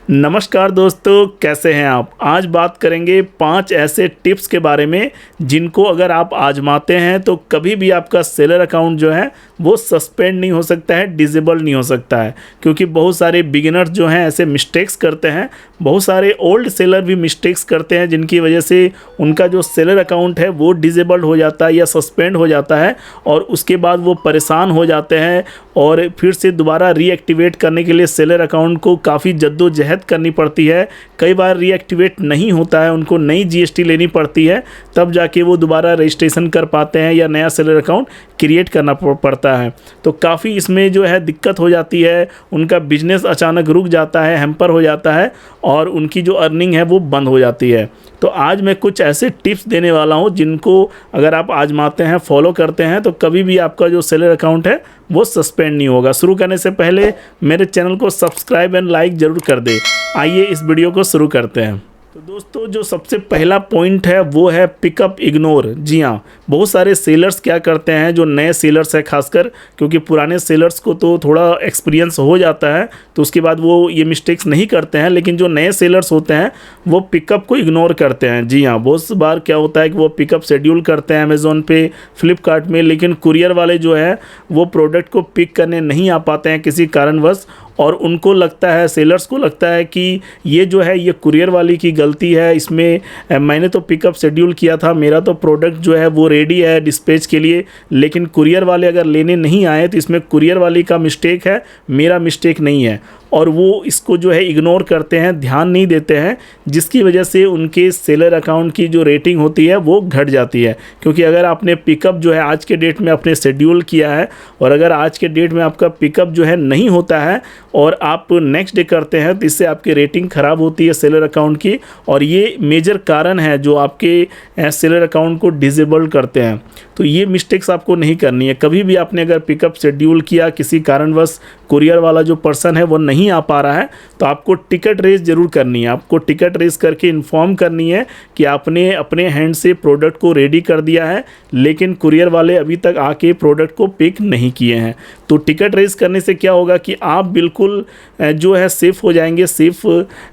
नमस्कार दोस्तों, कैसे हैं आप। आज बात करेंगे 5 ऐसे टिप्स के बारे में जिनको अगर आप आजमाते हैं तो कभी भी आपका सेलर अकाउंट जो है वो सस्पेंड नहीं हो सकता है, डिसेबल नहीं हो सकता है। क्योंकि बहुत सारे बिगिनर्स जो हैं ऐसे मिस्टेक्स करते हैं, बहुत सारे ओल्ड सेलर भी मिस्टेक्स करते हैं जिनकी वजह से उनका जो सेलर अकाउंट है वो डिसेबल्ड हो जाता है या सस्पेंड हो जाता है और उसके बाद वो परेशान हो जाते हैं और फिर से दोबारा रीएक्टिवेट करने के लिए सेलर अकाउंट को काफ़ी जद्दोजहद करनी पड़ती है। कई बार रीएक्टिवेट नहीं होता है, उनको नई जीएसटी लेनी पड़ती है, तब जाके वो दोबारा रजिस्ट्रेशन कर पाते हैं या नया सेलर अकाउंट क्रिएट करना पड़ता है। तो काफ़ी इसमें जो है दिक्कत हो जाती है, उनका बिजनेस अचानक रुक जाता है, हैम्पर हो जाता है और उनकी जो अर्निंग है वो बंद हो जाती है। तो आज मैं कुछ ऐसे टिप्स देने वाला हूं जिनको अगर आप आजमाते हैं, फॉलो करते हैं तो कभी भी आपका जो सेलर अकाउंट है वो सस्पेंड नहीं होगा। शुरू करने से पहले मेरे चैनल को सब्सक्राइब एंड लाइक ज़रूर कर दें। आइए इस वीडियो को शुरू करते हैं। तो दोस्तों, जो सबसे पहला पॉइंट है वो है पिकअप इग्नोर। जी हाँ, बहुत सारे सेलर्स क्या करते हैं, जो नए सेलर्स हैं खासकर, क्योंकि पुराने सेलर्स को तो थोड़ा एक्सपीरियंस हो जाता है तो उसके बाद वो ये मिस्टेक्स नहीं करते हैं, लेकिन जो नए सेलर्स होते हैं वो पिकअप को इग्नोर करते हैं। जी हाँ, बहुत बार क्या होता है कि वो पिकअप शेड्यूल करते हैं अमेज़ॉन पे, फ्लिपकार्ट में, लेकिन कुरियर वाले जो है वो प्रोडक्ट को पिक करने नहीं आ पाते हैं किसी कारणवश, और उनको लगता है, सेलर्स को लगता है कि ये जो है ये कुरियर वाली की गलती है, इसमें मैंने तो पिकअप शेड्यूल किया था, मेरा तो प्रोडक्ट जो है वो रेडी है डिस्पैच के लिए, लेकिन कुरियर वाले अगर लेने नहीं आए तो इसमें कुरियर वाली का मिस्टेक है, मेरा मिस्टेक नहीं है। और वो इसको जो है इग्नोर करते हैं, ध्यान नहीं देते हैं, जिसकी वजह से उनके सेलर अकाउंट की जो रेटिंग होती है वो घट जाती है। क्योंकि अगर आपने पिकअप जो है आज के डेट में आपने शेड्यूल किया है और अगर आज के डेट में आपका पिकअप जो है नहीं होता है और आप नेक्स्ट डे करते हैं तो इससे आपकी रेटिंग ख़राब होती है सेलर अकाउंट की, और ये मेजर कारण है जो आपके सेलर अकाउंट को डिसेबल करते हैं। तो ये मिस्टेक्स आपको नहीं करनी है। कभी भी आपने अगर पिकअप शेड्यूल किया, किसी कारणवश कुरियर वाला जो पर्सन है वो नहीं आ पा रहा है, तो आपको टिकट रेज ज़रूर करनी है। आपको टिकट रेज करके इन्फॉर्म करनी है कि आपने अपने हैंड से प्रोडक्ट को रेडी कर दिया है, लेकिन कुरियर वाले अभी तक आके प्रोडक्ट को पिक नहीं किए हैं। तो टिकट रेज करने से क्या होगा कि आप बिल्कुल जो है सेफ़ हो जाएंगे, सेफ़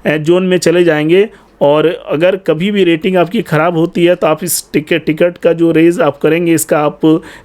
जोन में चले जाएंगे। और अगर कभी भी रेटिंग आपकी ख़राब होती है तो आप इस टिकट का जो रेज आप करेंगे इसका आप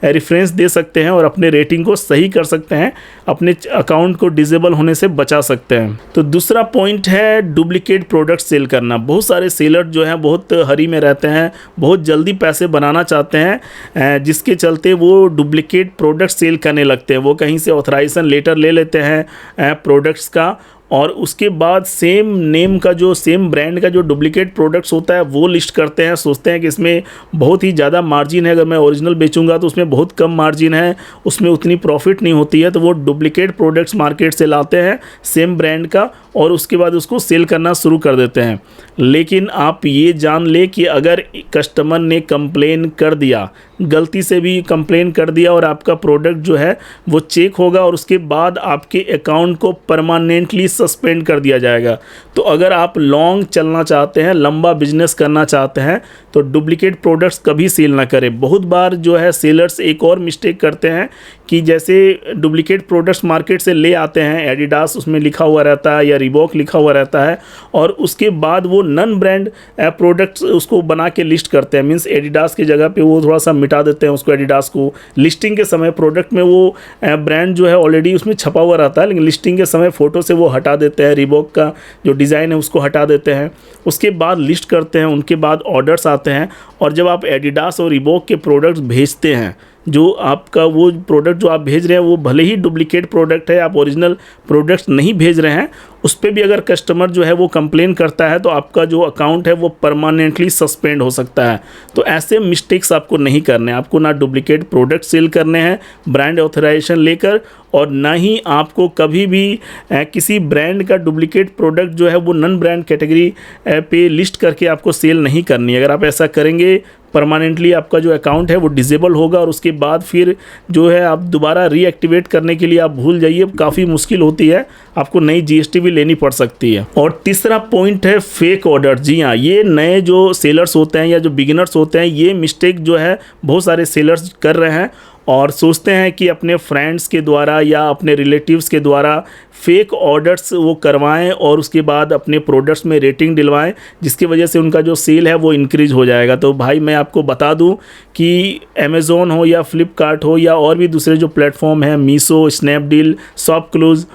रेफरेंस दे सकते हैं और अपने रेटिंग को सही कर सकते हैं, अपने अकाउंट को डिसेबल होने से बचा सकते हैं। तो दूसरा पॉइंट है डुप्लीकेट प्रोडक्ट सेल करना। बहुत सारे सेलर जो हैं बहुत हरी में रहते हैं, बहुत जल्दी पैसे बनाना चाहते हैं, जिसके चलते वो डुप्लीकेट प्रोडक्ट सेल करने लगते हैं। वो कहीं से ऑथराइजेशन लेटर ले लेते हैं प्रोडक्ट्स का और उसके बाद सेम नेम का जो सेम ब्रांड का जो डुप्लीकेट प्रोडक्ट्स होता है वो लिस्ट करते हैं। सोचते हैं कि इसमें बहुत ही ज़्यादा मार्जिन है, अगर मैं ओरिजिनल बेचूंगा तो उसमें बहुत कम मार्जिन है, उसमें उतनी प्रॉफिट नहीं होती है, तो वो डुप्लीकेट प्रोडक्ट्स मार्केट से लाते हैं सेम ब्रांड का और उसके बाद उसको सेल करना शुरू कर देते हैं। लेकिन आप ये जान ले कि अगर कस्टमर ने कंप्लेन कर दिया, गलती से भी कंप्लेन कर दिया और आपका प्रोडक्ट जो है वो चेक होगा और उसके बाद आपके अकाउंट को परमानेंटली सस्पेंड कर दिया जाएगा। तो अगर आप लॉन्ग चलना चाहते हैं, लंबा बिजनेस करना चाहते हैं, तो डुप्लीकेट प्रोडक्ट्स कभी सेल ना करें। बहुत बार जो है सेलर्स एक और मिस्टेक करते हैं कि जैसे डुप्लीकेट प्रोडक्ट्स मार्केट से ले आते हैं, एडिडास उसमें लिखा हुआ रहता है या रिबॉक लिखा हुआ रहता है, और उसके बाद वो नन ब्रांड प्रोडक्ट्स उसको बना के लिस्ट करते हैं। मीन्स एडिडास की जगह पे वो थोड़ा सा मिटा देते हैं उसको, एडिडास को लिस्टिंग के समय प्रोडक्ट में वो ब्रांड जो है ऑलरेडी उसमें छपा हुआ रहता है, लेकिन लिस्टिंग के समय फ़ोटो से वो हटा देते हैं, रिबॉक का जो डिज़ाइन है उसको हटा देते हैं। उसके बाद लिस्ट करते हैं, उनके बाद ऑर्डर्स आते हैं, और जब आप एडिडास और रिबॉक के प्रोडक्ट्स भेजते हैं, जो आपका वो प्रोडक्ट जो आप भेज रहे हैं वो भले ही डुप्लीकेट प्रोडक्ट है, आप ओरिजिनल प्रोडक्ट्स नहीं भेज रहे हैं, उस पर भी अगर कस्टमर जो है वो कंप्लेन करता है तो आपका जो अकाउंट है वो परमानेंटली सस्पेंड हो सकता है। तो ऐसे मिस्टेक्स आपको नहीं करने, आपको ना डुप्लीकेट प्रोडक्ट सेल करने हैं ब्रांड ऑथराइजेशन लेकर, और ना ही आपको कभी भी किसी ब्रांड का डुप्लीकेट प्रोडक्ट जो है वो नन ब्रांड कैटेगरी पे लिस्ट करके आपको सेल नहीं करनी है। अगर आप ऐसा करेंगे परमानेंटली आपका जो अकाउंट है वो डिसेबल होगा और उसके बाद फिर जो है आप दोबारा रीएक्टिवेट करने के लिए आप भूल जाइए, काफ़ी मुश्किल होती है, आपको नई जीएसटी भी लेनी पड़ सकती है। और तीसरा पॉइंट है फेक ऑर्डर। जी हाँ, ये नए जो सेलर्स होते हैं या जो बिगिनर्स होते हैं, ये मिस्टेक जो है बहुत सारे सेलर्स कर रहे हैं और सोचते हैं कि अपने फ्रेंड्स के द्वारा या अपने रिलेटिव्स के द्वारा फेक ऑर्डर्स वो करवाएं और उसके बाद अपने प्रोडक्ट्स में रेटिंग दिलवाएं, जिसकी वजह से उनका जो सेल है वो इंक्रीज़ हो जाएगा। तो भाई मैं आपको बता दूं कि अमेज़ॉन हो या फ्लिपकार्ट हो या और भी दूसरे जो प्लेटफॉर्म हैं, मीशो, स्नैपडील, शॉपक्लूज़,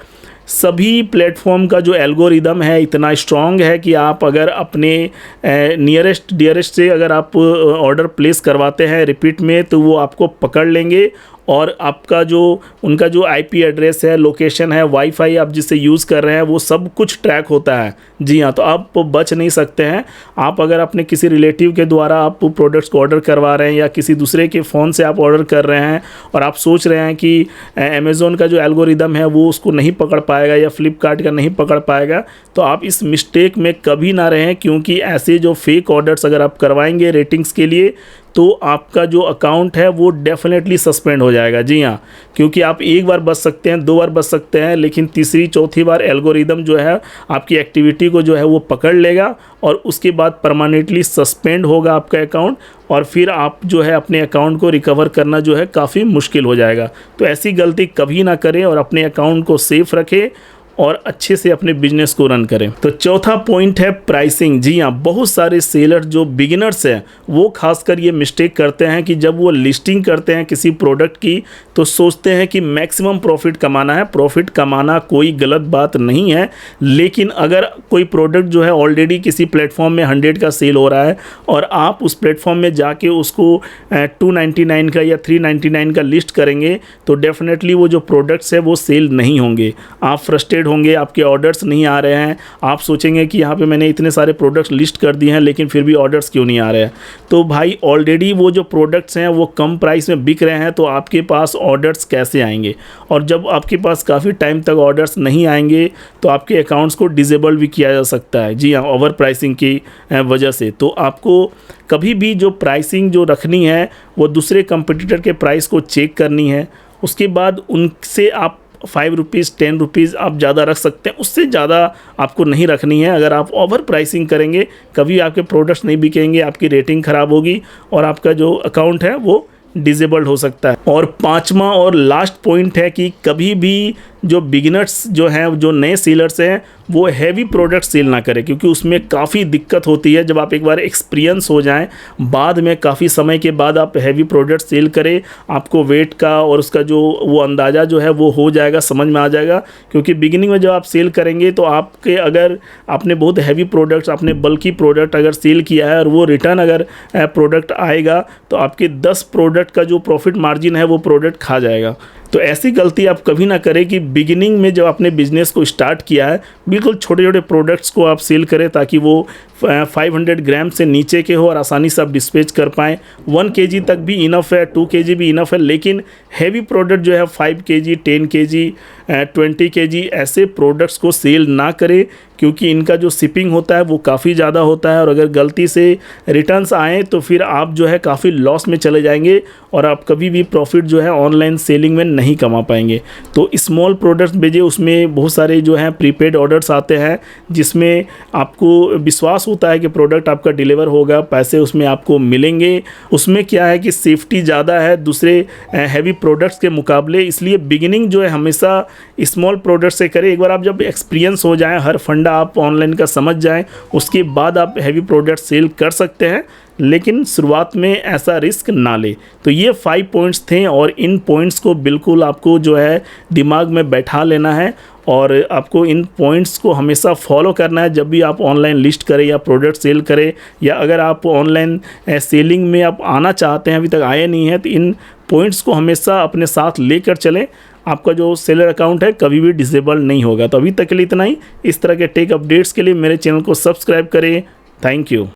सभी प्लेटफॉर्म का जो एल्गोरिदम है इतना स्ट्रॉन्ग है कि आप अगर अपने नियरेस्ट डियरेस्ट से अगर आप ऑर्डर प्लेस करवाते हैं रिपीट में, तो वो आपको पकड़ लेंगे और आपका जो उनका जो आईपी एड्रेस है, लोकेशन है, वाईफाई आप जिससे यूज़ कर रहे हैं, वो सब कुछ ट्रैक होता है। जी हाँ, तो आप बच नहीं सकते हैं। आप अगर अपने किसी रिलेटिव के द्वारा आप प्रोडक्ट्स को ऑर्डर करवा रहे हैं या किसी दूसरे के फ़ोन से आप ऑर्डर कर रहे हैं और आप सोच रहे हैं कि अमेज़ॉन का जो एल्गोरिदम है वो उसको नहीं पकड़ पाएगा या फ्लिपकार्ट का नहीं पकड़ पाएगा, तो आप इस मिस्टेक में कभी ना रहें, क्योंकि ऐसे जो फेक ऑर्डर्स अगर आप करवाएंगे रेटिंग्स के लिए तो आपका जो अकाउंट है वो डेफिनेटली सस्पेंड हो जाएगा। जी हाँ, क्योंकि आप एक बार बच सकते हैं, 2 बार बच सकते हैं, लेकिन तीसरी चौथी बार एल्गोरिदम जो है आपकी एक्टिविटी को जो है वो पकड़ लेगा और उसके बाद परमानेंटली सस्पेंड होगा आपका अकाउंट और फिर आप जो है अपने अकाउंट को रिकवर करना जो है काफ़ी मुश्किल हो जाएगा। तो ऐसी गलती कभी ना करें और अपने अकाउंट को सेफ रखें और अच्छे से अपने बिजनेस को रन करें। तो चौथा पॉइंट है प्राइसिंग। जी हाँ, बहुत सारे सेलर जो बिगिनर्स हैं वो खासकर ये मिस्टेक करते हैं कि जब वो लिस्टिंग करते हैं किसी प्रोडक्ट की तो सोचते हैं कि मैक्सिमम प्रॉफिट कमाना है। प्रॉफिट कमाना कोई गलत बात नहीं है, लेकिन अगर कोई प्रोडक्ट जो है ऑलरेडी किसी प्लेटफॉर्म में 100 का सेल हो रहा है और आप उस प्लेटफॉर्म में जाके उसको 299 का या 399 का लिस्ट करेंगे तो डेफिनेटली वो जो प्रोडक्ट्स है वो सेल नहीं होंगे। आप फ्रस्ट्रेट होंगे, आपके ऑर्डर्स नहीं आ रहे हैं, आप सोचेंगे कि यहाँ पे मैंने इतने सारे प्रोडक्ट्स लिस्ट कर दिए हैं लेकिन फिर भी ऑर्डर्स क्यों नहीं आ रहे हैं। तो भाई ऑलरेडी वो जो प्रोडक्ट्स हैं वो कम प्राइस में बिक रहे हैं, तो आपके पास ऑर्डर्स कैसे आएंगे? और जब आपके पास काफ़ी टाइम तक ऑर्डर्स नहीं आएंगे तो आपके अकाउंट्स को डिसेबल भी किया जा सकता है। जी हाँ, ओवर प्राइसिंग की वजह से। तो आपको कभी भी जो प्राइसिंग जो रखनी है वो दूसरे कंपटीटर के प्राइस को चेक करनी है, उसके बाद उनसे आप 5 रुपीज़ 10 रुपीज़ आप ज़्यादा रख सकते हैं, उससे ज़्यादा आपको नहीं रखनी है। अगर आप ओवर प्राइसिंग करेंगे कभी आपके प्रोडक्ट्स नहीं बिकेंगे, आपकी रेटिंग ख़राब होगी और आपका जो अकाउंट है वो डिसेबल्ड हो सकता है। और पांचवा और लास्ट पॉइंट है कि कभी भी जो बिगिनर्स जो हैं, जो नए सेलर्स हैं, वो हैवी प्रोडक्ट सेल ना करें, क्योंकि उसमें काफ़ी दिक्कत होती है। जब आप एक बार एक्सपीरियंस हो जाएं, बाद में काफ़ी समय के बाद आप हैवी प्रोडक्ट सेल करें, आपको वेट का और उसका जो वो अंदाज़ा जो है वो हो जाएगा, समझ में आ जाएगा। क्योंकि बिगिनिंग में जब आप सेल करेंगे तो आपके अगर आपने बहुत हैवी प्रोडक्ट्स, आपने बल्कि प्रोडक्ट अगर सेल किया है और वो रिटर्न अगर प्रोडक्ट आएगा तो आपके 10 प्रोडक्ट का जो प्रॉफिट मार्जिन है वो प्रोडक्ट खा जाएगा। तो ऐसी गलती आप कभी ना करें कि बिगिनिंग में जब आपने बिज़नेस को स्टार्ट किया है बिल्कुल छोटे छोटे प्रोडक्ट्स को आप सेल करें, ताकि वो 500 ग्राम से नीचे के हो और आसानी से आप डिस्पैच कर पाएँ। 1 kg तक भी इनफ है, 2 kg भी इनफ है, लेकिन हैवी प्रोडक्ट जो है 5 kg 10 kg 20 kg ऐसे प्रोडक्ट्स को सेल ना करें, क्योंकि इनका जो शिपिंग होता है वो काफ़ी ज़्यादा होता है और अगर गलती से रिटर्न्स आएँ तो फिर आप जो है काफ़ी लॉस में चले जाएंगे और आप कभी भी प्रॉफिट जो है ऑनलाइन सेलिंग में नहीं कमा पाएंगे। तो स्मॉल प्रोडक्ट्स भेजिए, उसमें बहुत सारे जो हैं प्रीपेड ऑर्डर्स आते हैं जिसमें आपको विश्वास होता है कि प्रोडक्ट आपका डिलीवर होगा, पैसे उसमें आपको मिलेंगे। उसमें क्या है कि सेफ्टी ज़्यादा है दूसरे हैवी प्रोडक्ट्स के मुकाबले, इसलिए बिगिनिंग जो है हमेशा स्मॉल प्रोडक्ट से करें। एक बार आप जब एक्सपीरियंस हो जाएं, हर फंडा आप ऑनलाइन का समझ जाएं, उसके बाद आप हैवी प्रोडक्ट सेल कर सकते हैं, लेकिन शुरुआत में ऐसा रिस्क ना ले। तो ये 5 पॉइंट्स थे और इन पॉइंट्स को बिल्कुल आपको जो है दिमाग में बैठा लेना है और आपको इन पॉइंट्स को हमेशा फॉलो करना है जब भी आप ऑनलाइन लिस्ट करें या प्रोडक्ट सेल करें, या अगर आप ऑनलाइन सेलिंग में आप आना चाहते हैं, अभी तक आए नहीं हैं, तो इन पॉइंट्स को हमेशा अपने साथ लेकर चलें। आपका जो सेलर अकाउंट है कभी भी डिसेबल नहीं होगा। तो अभी तक के लिए इतना ही। इस तरह के टेक अपडेट्स के लिए मेरे चैनल को सब्सक्राइब करें। Thank you.